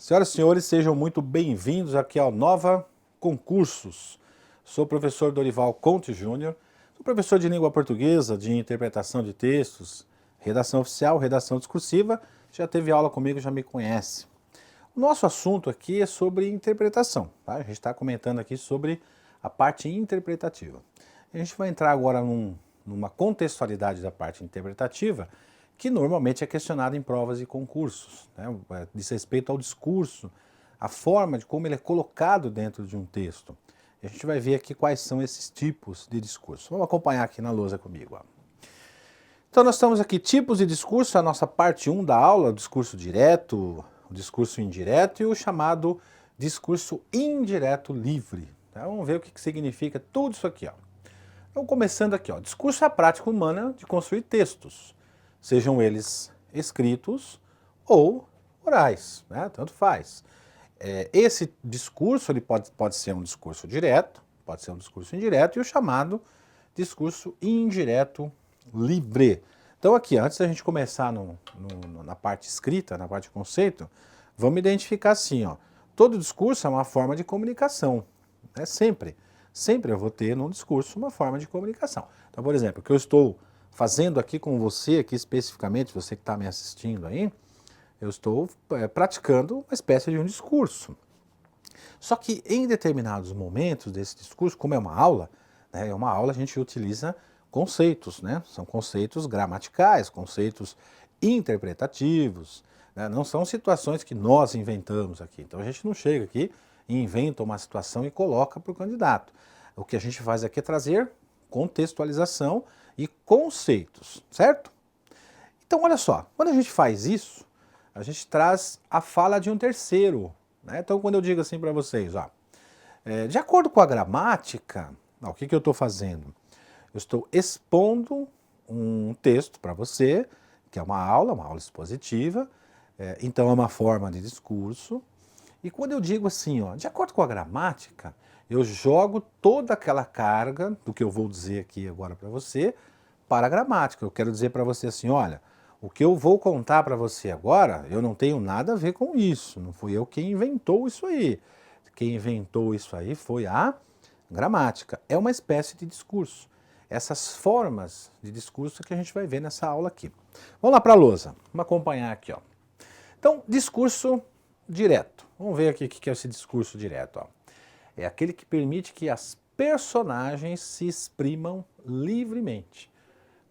Senhoras e senhores, sejam muito bem-vindos aqui ao Nova Concursos. Sou o professor Dorival Conte Júnior, sou professor de língua portuguesa, de interpretação de textos, redação oficial, redação discursiva. Já teve aula comigo, já me conhece. O nosso assunto aqui é sobre interpretação, tá? A gente está comentando aqui sobre a parte interpretativa. A gente vai entrar agora numa contextualidade da parte interpretativa, que normalmente é questionado em provas e concursos, né? Diz respeito ao discurso, a forma de como ele é colocado dentro de um texto. E a gente vai ver aqui quais são esses tipos de discurso. Vamos acompanhar aqui na lousa comigo. Ó. Então nós estamos aqui, tipos de discurso, a nossa parte 1 da aula, o discurso direto, o discurso indireto e o chamado discurso indireto livre. Tá? Vamos ver o que significa tudo isso aqui. Ó. Então começando aqui, ó, discurso é a prática humana de construir textos. Sejam eles escritos ou orais, né? Tanto faz. Esse discurso ele pode ser um discurso direto, pode ser um discurso indireto e o chamado discurso indireto livre. Então aqui, antes da gente começar na parte escrita, na parte de conceito, vamos identificar assim, ó, todo discurso é uma forma de comunicação, né? Sempre eu vou ter num discurso uma forma de comunicação. Então, por exemplo, o que eu estou fazendo aqui com você, aqui especificamente, você que está me assistindo aí, eu estou praticando uma espécie de um discurso. Só que em determinados momentos desse discurso, como é uma aula, né, a gente utiliza conceitos, né? São conceitos gramaticais, conceitos interpretativos, né? Não são situações que nós inventamos aqui. Então a gente não chega aqui e inventa uma situação e coloca para o candidato. O que a gente faz aqui é trazer contextualização e conceitos, certo? Então, olha só, quando a gente faz isso, a gente traz a fala de um terceiro, né? Então, quando eu digo assim para vocês, ó, de acordo com a gramática, ó, o que eu estou fazendo? Eu estou expondo um texto para você, que é uma aula expositiva, então é uma forma de discurso. E quando eu digo assim, ó, de acordo com a gramática, eu jogo toda aquela carga do que eu vou dizer aqui agora para você para a gramática. Eu quero dizer para você assim, olha, o que eu vou contar para você agora, eu não tenho nada a ver com isso. Não fui eu quem inventou isso aí. Quem inventou isso aí foi a gramática. É uma espécie de discurso. Essas formas de discurso que a gente vai ver nessa aula aqui. Vamos lá para a lousa. Vamos acompanhar aqui, ó. Então, discurso direto. Vamos ver aqui o que é esse discurso direto, ó. É aquele que permite que as personagens se exprimam livremente.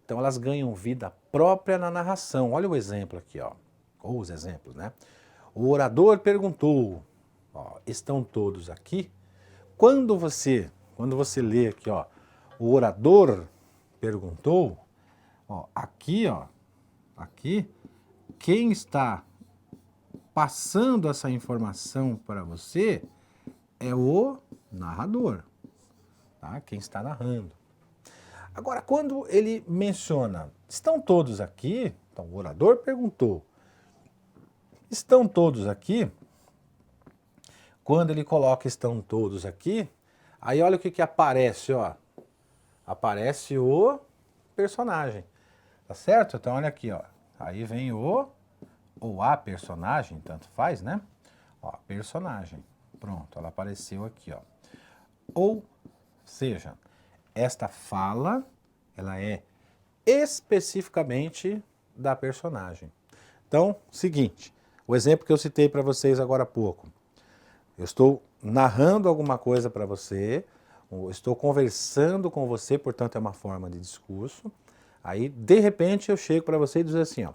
Então elas ganham vida própria na narração. Olha o exemplo aqui, ó. Ou os exemplos, né? O orador perguntou, ó, estão todos aqui? Quando você lê aqui, ó, o orador perguntou, ó, aqui, quem está passando essa informação para você é o narrador, tá? Quem está narrando. Agora, quando ele menciona, estão todos aqui? Então, o orador perguntou, estão todos aqui? Quando ele coloca estão todos aqui, aí olha o que aparece, ó. Aparece o personagem, tá certo? Então, olha aqui, ó. Aí vem o ou a personagem, tanto faz, né? Ó, personagem. Pronto, ela apareceu aqui, ó. Ou seja, esta fala, ela é especificamente da personagem. Então, seguinte, o exemplo que eu citei para vocês agora há pouco. Eu estou narrando alguma coisa para você, estou conversando com você, portanto é uma forma de discurso. Aí, de repente, eu chego para você e digo assim, ó,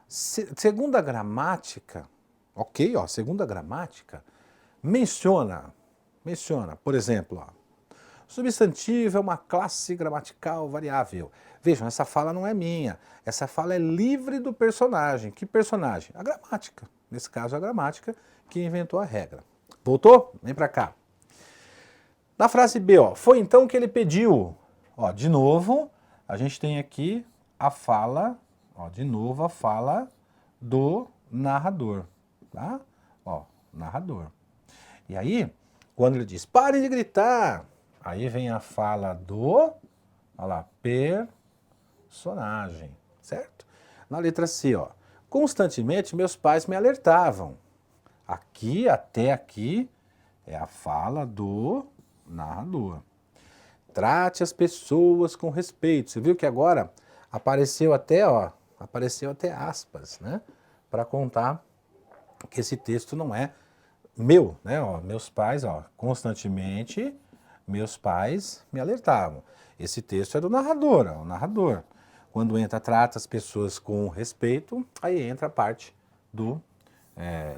segundo a gramática, ok, ó, segundo a gramática, menciona, por exemplo, ó, substantivo é uma classe gramatical variável. Vejam, essa fala não é minha, essa fala é livre do personagem. Que personagem? A gramática, nesse caso a gramática que inventou a regra. Voltou? Vem para cá. Na frase B, ó, foi então que ele pediu. Ó, de novo, a gente tem aqui a fala, ó, de novo a fala do narrador, tá? Ó, narrador. E aí, quando ele diz, parem de gritar, aí vem a fala do, olha lá, personagem, certo? Na letra C, ó, constantemente meus pais me alertavam. Aqui até aqui é a fala do narrador. Trate as pessoas com respeito. Você viu que agora apareceu até aspas, né? Para contar que esse texto não é meu, né? Ó, meus pais, ó, constantemente, meus pais me alertavam. Esse texto é do narrador, ó, o narrador. Quando entra, trata as pessoas com respeito, aí entra a parte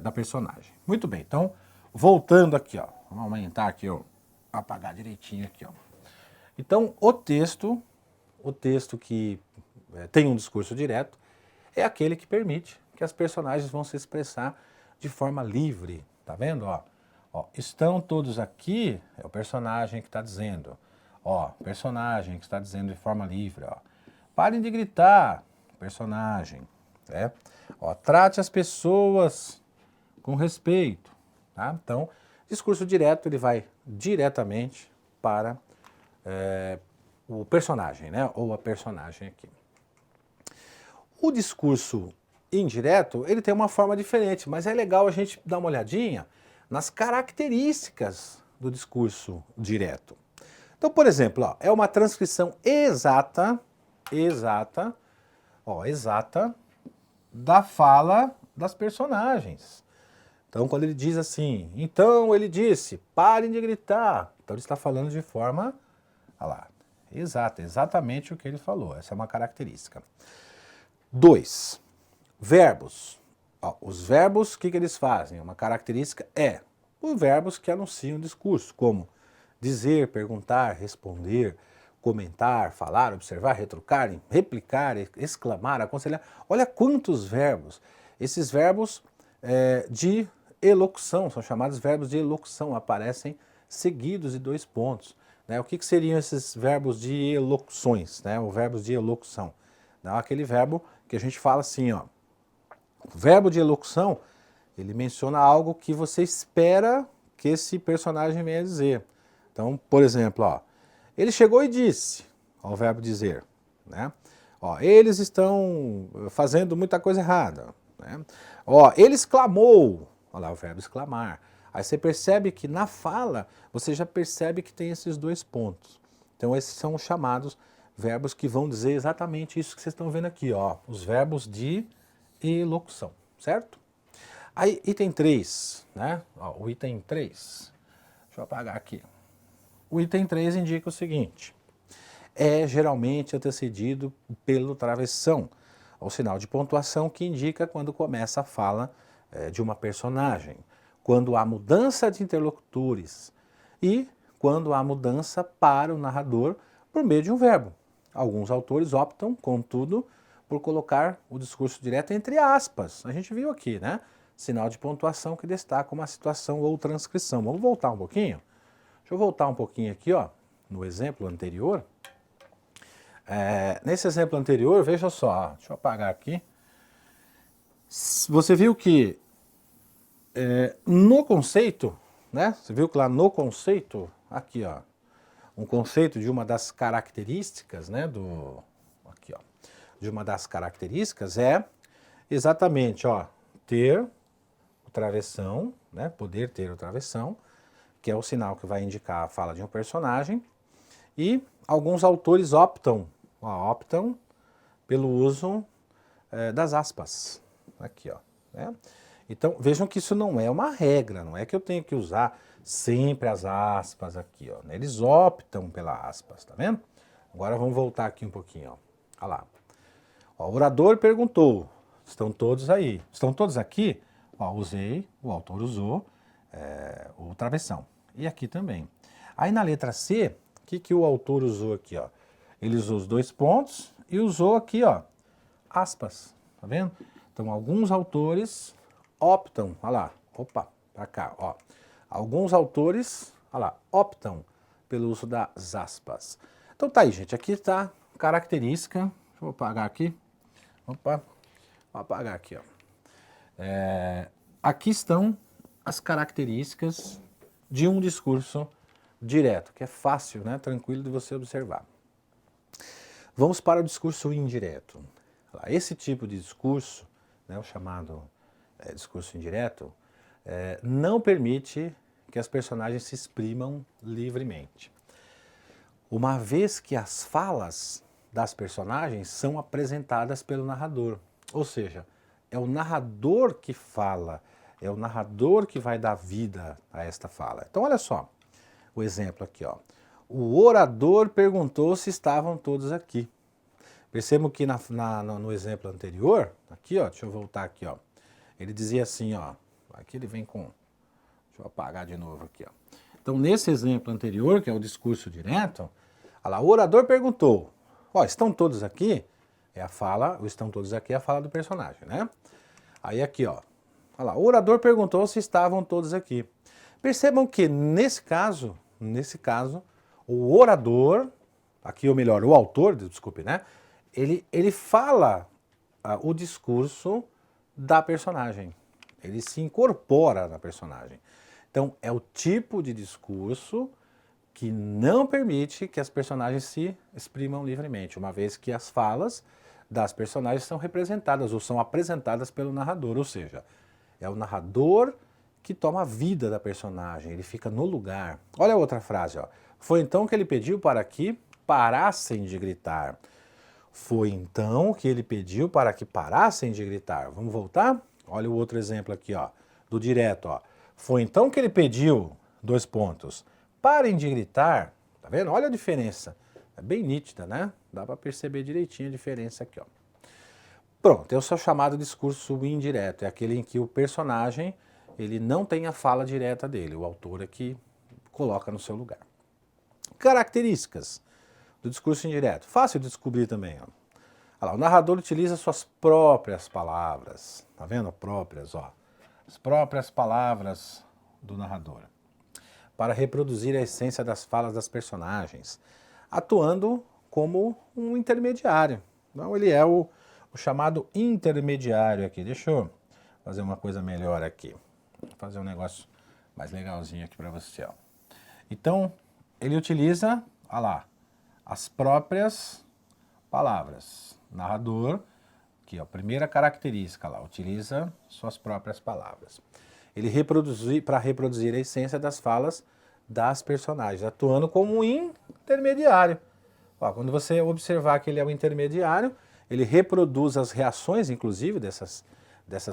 da personagem. Muito bem, então, voltando aqui, ó, vamos aumentar aqui, ó, apagar direitinho aqui, ó. Então, o texto que tem um discurso direto é aquele que permite que as personagens vão se expressar de forma livre, tá vendo? Ó, estão todos aqui, é o personagem que está dizendo. Ó, personagem que está dizendo de forma livre, ó. Parem de gritar, personagem, né? Ó, trate as pessoas com respeito, tá? Então, discurso direto, ele vai diretamente para o personagem, né? Ou a personagem aqui. O discurso indireto, ele tem uma forma diferente, mas é legal a gente dar uma olhadinha nas características do discurso direto. Então, por exemplo, ó, é uma transcrição exata da fala das personagens. Então, quando ele diz assim, então ele disse, parem de gritar. Então, ele está falando de forma, olha lá, exata, exatamente o que ele falou. Essa é uma característica. 2. Verbos. Ó, os verbos, o que eles fazem? Uma característica é os verbos que anunciam o discurso, como dizer, perguntar, responder, comentar, falar, observar, retrucar, replicar, exclamar, aconselhar. Olha quantos verbos. Esses verbos de elocução, são chamados verbos de elocução, aparecem seguidos de 2 pontos. Né? O que seriam esses verbos de elocuções, né? Os verbos de elocução? Não, aquele verbo que a gente fala assim, ó. O verbo de elocução, ele menciona algo que você espera que esse personagem venha dizer. Então, por exemplo, ó, ele chegou e disse, ó, o verbo dizer, né? Ó, eles estão fazendo muita coisa errada, né? Ó, ele exclamou, olha lá o verbo exclamar. Aí você percebe que na fala, você já percebe que tem esses 2 pontos. Então, esses são os chamados verbos que vão dizer exatamente isso que vocês estão vendo aqui, ó, os verbos de elocução, certo? Aí, item 3, né? Ó, o item 3, deixa eu apagar aqui. O item 3 indica o seguinte, é geralmente antecedido pelo travessão, o sinal de pontuação que indica quando começa a fala de uma personagem, quando há mudança de interlocutores e quando há mudança para o narrador por meio de um verbo. Alguns autores optam, contudo, por colocar o discurso direto entre aspas. A gente viu aqui, né? Sinal de pontuação que destaca uma situação ou transcrição. Vamos voltar um pouquinho? Deixa eu voltar um pouquinho aqui, ó, no exemplo anterior. Nesse exemplo anterior, veja só, deixa eu apagar aqui. Você viu que no conceito, né? Você viu que lá no conceito, aqui, ó, um conceito de uma das características, né, aqui, ó, de uma das características é exatamente, ó, ter o travessão, né, poder ter o travessão, que é o sinal que vai indicar a fala de um personagem, e alguns autores optam pelo uso das aspas, aqui, ó, né? Então, vejam que isso não é uma regra, não é que eu tenho que usar sempre as aspas aqui, ó. Eles optam pela aspas, tá vendo? Agora vamos voltar aqui um pouquinho, ó. Olha lá. Ó, o orador perguntou, estão todos aí? Estão todos aqui? Ó, usei, o autor usou o travessão. E aqui também. Aí na letra C, o que o autor usou aqui, ó? Ele usou os 2 pontos e usou aqui, ó, aspas, tá vendo? Então, alguns autores optam, olha lá, opa, pra cá, ó. Alguns autores, olha lá, optam pelo uso das aspas. Então tá aí, gente, aqui está característica, deixa eu apagar aqui, opa, vou apagar aqui, ó. Aqui estão as características de um discurso direto, que é fácil, né, tranquilo de você observar. Vamos para o discurso indireto. Esse tipo de discurso, né, o chamado discurso indireto, não permite que as personagens se exprimam livremente. Uma vez que as falas das personagens são apresentadas pelo narrador. Ou seja, é o narrador que fala, é o narrador que vai dar vida a esta fala. Então olha só o exemplo aqui, ó. O orador perguntou se estavam todos aqui. Percebam que no exemplo anterior, aqui, ó, deixa eu voltar aqui, ó. Ele dizia assim, ó, aqui ele vem com, deixa eu apagar de novo aqui, ó. Então nesse exemplo anterior, que é o discurso direto, olha lá, o orador perguntou, ó, estão todos aqui? É a fala, o estão todos aqui é a fala do personagem, né? Aí aqui, ó, olha lá, o orador perguntou se estavam todos aqui. Percebam que nesse caso, o orador, aqui ou melhor, o autor, desculpe, né? Ele fala o discurso da personagem. Ele se incorpora na personagem. Então, é o tipo de discurso que não permite que as personagens se exprimam livremente, uma vez que as falas das personagens são representadas ou são apresentadas pelo narrador, ou seja, é o narrador que toma a vida da personagem, ele fica no lugar. Olha a outra frase, ó. Foi então que ele pediu para que parassem de gritar. Foi então que ele pediu para que parassem de gritar. Vamos voltar? Olha o outro exemplo aqui, ó, do direto, ó. Foi então que ele pediu, dois pontos, parem de gritar. Tá vendo? Olha a diferença. É bem nítida, né? Dá para perceber direitinho a diferença aqui, ó. Pronto, é o seu chamado discurso indireto. É aquele em que o personagem, ele não tem a fala direta dele. O autor é que coloca no seu lugar. Características do discurso indireto. Fácil de descobrir também. Ó. Olha lá, o narrador utiliza suas próprias palavras. Tá vendo? Próprias, ó. As próprias palavras do narrador. Para reproduzir a essência das falas das personagens. Atuando como um intermediário. Então ele é o chamado intermediário aqui. Deixa eu fazer uma coisa melhor aqui. Vou fazer um negócio mais legalzinho aqui para você. Ó. Então, ele utiliza, olha lá, as próprias palavras. Narrador, aqui, ó, primeira característica lá, utiliza suas próprias palavras. Ele para reproduzir a essência das falas das personagens, atuando como um intermediário. Ó, quando você observar que ele é um intermediário, ele reproduz as reações, inclusive, dessas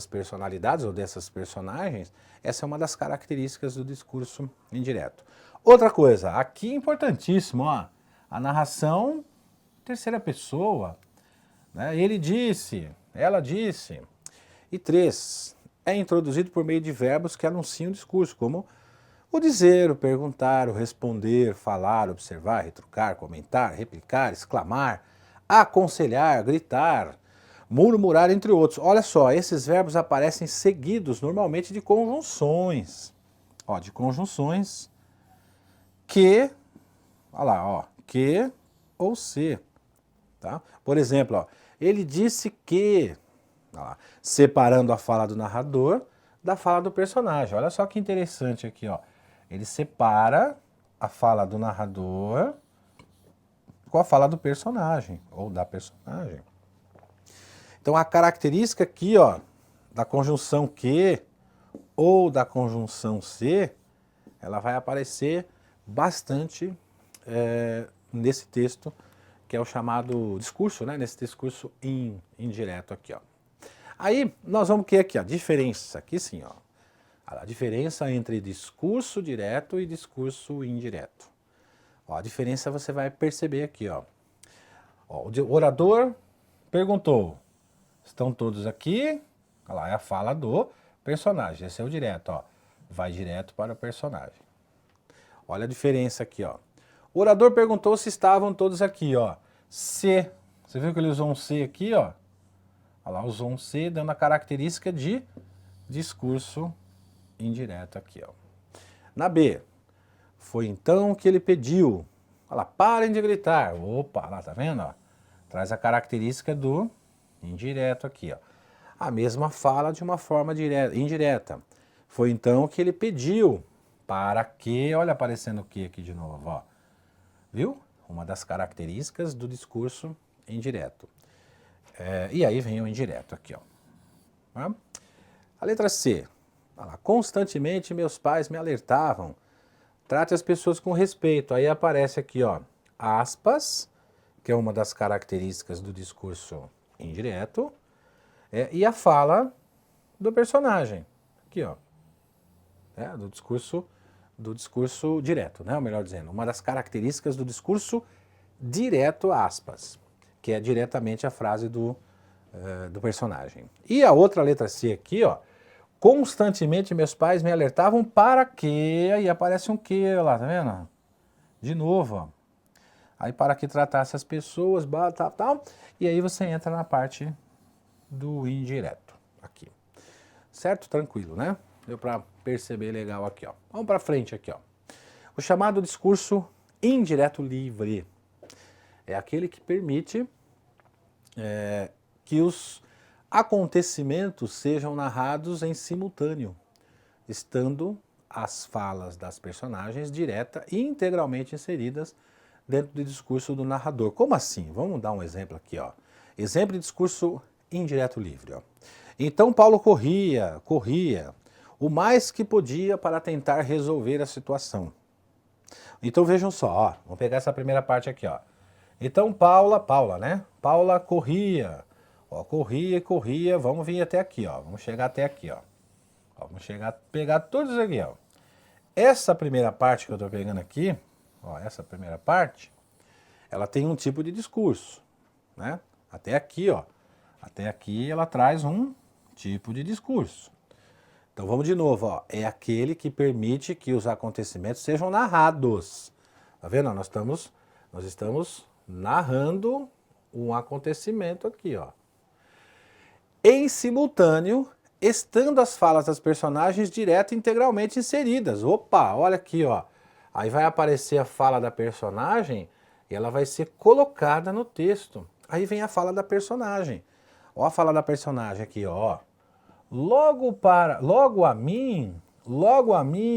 personalidades ou dessas personagens. Essa é uma das características do discurso indireto. Outra coisa, aqui importantíssimo, ó, a narração terceira pessoa, né? Ele disse, ela disse. E 3, é introduzido por meio de verbos que anunciam o discurso, como o dizer, o perguntar, o responder, falar, observar, retrucar, comentar, replicar, exclamar, aconselhar, gritar, murmurar, entre outros. Olha só, esses verbos aparecem seguidos normalmente de conjunções. Ó, de conjunções que, olha lá, ó, que ou se. Tá? Por exemplo, ó, ele disse que, olha lá, separando a fala do narrador da fala do personagem. Olha só que interessante aqui, ó. Ele separa a fala do narrador com a fala do personagem, ou da personagem. Então a característica aqui, ó, da conjunção que ou da conjunção se, ela vai aparecer bastante nesse texto, que é o chamado discurso, né? Nesse discurso indireto aqui, ó. Aí nós vamos ter aqui a diferença, aqui sim, ó. A diferença entre discurso direto e discurso indireto. Ó, a diferença você vai perceber aqui, ó. Ó, o orador perguntou, estão todos aqui? Olha lá, é a fala do personagem, esse é o direto, ó. Vai direto para o personagem. Olha a diferença aqui, ó. O orador perguntou se estavam todos aqui, ó. Se, você viu que ele usou um se aqui, ó? Olha lá, usou um se dando a característica de discurso indireto aqui, ó. Na B, foi então que ele pediu. Olha lá, parem de gritar. Opa, lá, tá vendo, ó? Traz a característica do indireto aqui, ó. A mesma fala de uma forma indireta. Foi então que ele pediu para que, olha aparecendo o que aqui de novo, ó. Viu? Uma das características do discurso indireto. E aí vem o indireto aqui, ó. A letra C. Olha lá, constantemente meus pais me alertavam. Trate as pessoas com respeito. Aí aparece aqui, ó, aspas, que é uma das características do discurso indireto, e a fala do personagem. Aqui, ó, do discurso direto, né? Ou melhor dizendo, uma das características do discurso direto, aspas, que é diretamente a frase do personagem. E a outra letra C aqui, ó, constantemente meus pais me alertavam para que, aí aparece um que lá, tá vendo? De novo, ó. Aí para que tratasse as pessoas, tal, e aí você entra na parte do indireto, aqui. Certo? Tranquilo, né? Deu para perceber legal aqui, ó. Vamos para frente aqui, ó. O chamado discurso indireto livre é aquele que permite que os acontecimentos sejam narrados em simultâneo, estando as falas das personagens direta e integralmente inseridas dentro do discurso do narrador. Como assim? Vamos dar um exemplo aqui, ó. Exemplo de discurso indireto livre, ó. Então Paulo corria o mais que podia para tentar resolver a situação. Então vejam só, ó, vamos pegar essa primeira parte aqui, ó. Então Paula, né? Paula corria, ó, corria, vamos vir até aqui, ó. Vamos chegar até aqui, ó. Vamos pegar todos aqui, ó. Essa primeira parte que eu tô pegando aqui, ó, essa primeira parte, ela tem um tipo de discurso, né? Até aqui, ó. Até aqui ela traz um tipo de discurso. Então vamos de novo, ó. É aquele que permite que os acontecimentos sejam narrados. Tá vendo? Nós estamos narrando um acontecimento aqui, ó. Em simultâneo, estando as falas das personagens direto e integralmente inseridas. Opa, olha aqui, ó. Aí vai aparecer a fala da personagem e ela vai ser colocada no texto. Aí vem a fala da personagem. Ó a fala da personagem aqui, ó. Logo a mim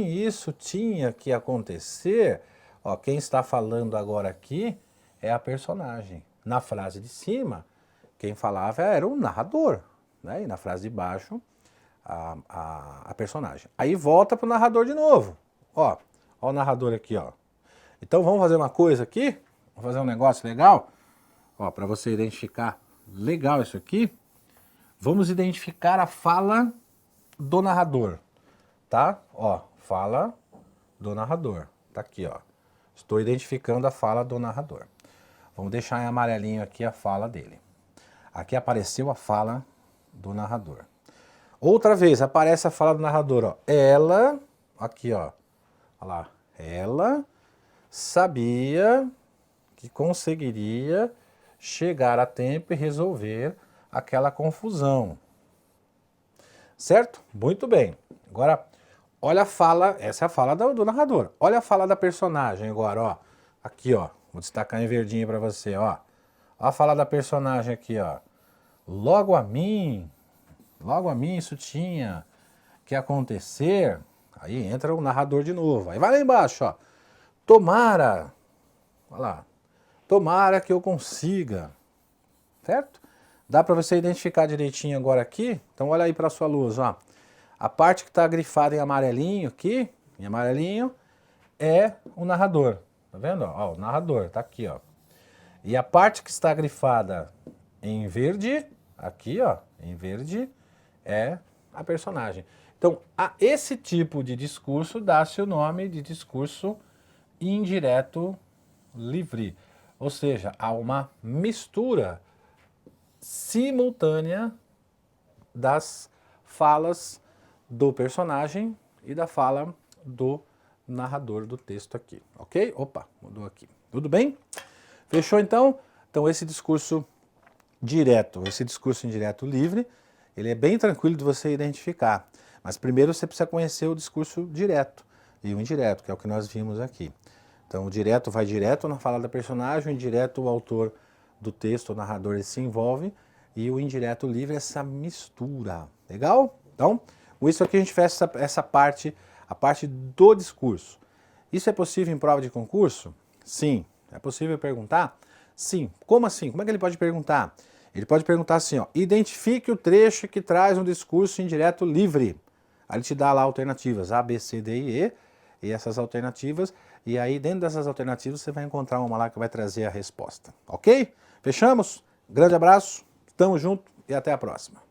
isso tinha que acontecer. Ó, quem está falando agora aqui é a personagem. Na frase de cima, quem falava era o narrador, né? E na frase de baixo, a personagem. Aí volta para o narrador de novo. Ó o narrador aqui, ó. Então vamos fazer uma coisa aqui, vamos fazer um negócio legal, ó, para você identificar legal isso aqui. Vamos identificar a fala do narrador, tá? Ó, fala do narrador, tá aqui, ó. Estou identificando a fala do narrador. Vamos deixar em amarelinho aqui a fala dele. Aqui apareceu a fala do narrador. Outra vez aparece a fala do narrador, ó. Ela, aqui, ó. Olha lá. Ela sabia que conseguiria chegar a tempo e resolver aquela confusão. Certo? Muito bem. Agora, olha a fala, essa é a fala do narrador. Olha a fala da personagem agora, ó. Aqui, ó. Vou destacar em verdinho para você, ó. Olha a fala da personagem aqui, ó. Logo a mim isso tinha que acontecer. Aí entra o narrador de novo. Aí vai lá embaixo, ó. Tomara, olha lá. Tomara que eu consiga. Certo? Dá para você identificar direitinho agora aqui? Então olha aí para a sua luz, ó. A parte que está grifada em amarelinho aqui, em amarelinho, é o narrador. Tá vendo? Ó, o narrador, tá aqui, ó. E a parte que está grifada em verde, aqui, ó, em verde, é a personagem. Então, a esse tipo de discurso dá-se o nome de discurso indireto livre. Ou seja, há uma mistura simultânea das falas do personagem e da fala do narrador do texto aqui, ok? Opa, mudou aqui. Tudo bem? Fechou então? Então esse discurso direto, esse discurso indireto livre, ele é bem tranquilo de você identificar. Mas primeiro você precisa conhecer o discurso direto e o indireto, que é o que nós vimos aqui. Então o direto vai direto na fala da personagem, o indireto o autor do texto, o narrador, ele se envolve, e o indireto livre é essa mistura. Legal? Então, com isso aqui a gente fecha essa parte, a parte do discurso. Isso é possível em prova de concurso? Sim. É possível perguntar? Sim. Como assim? Como é que ele pode perguntar? Ele pode perguntar assim, ó, identifique o trecho que traz um discurso indireto livre. Aí ele te dá lá alternativas A, B, C, D e E, e essas alternativas, e aí dentro dessas alternativas você vai encontrar uma lá que vai trazer a resposta, ok? Fechamos? Grande abraço, tamo junto e até a próxima.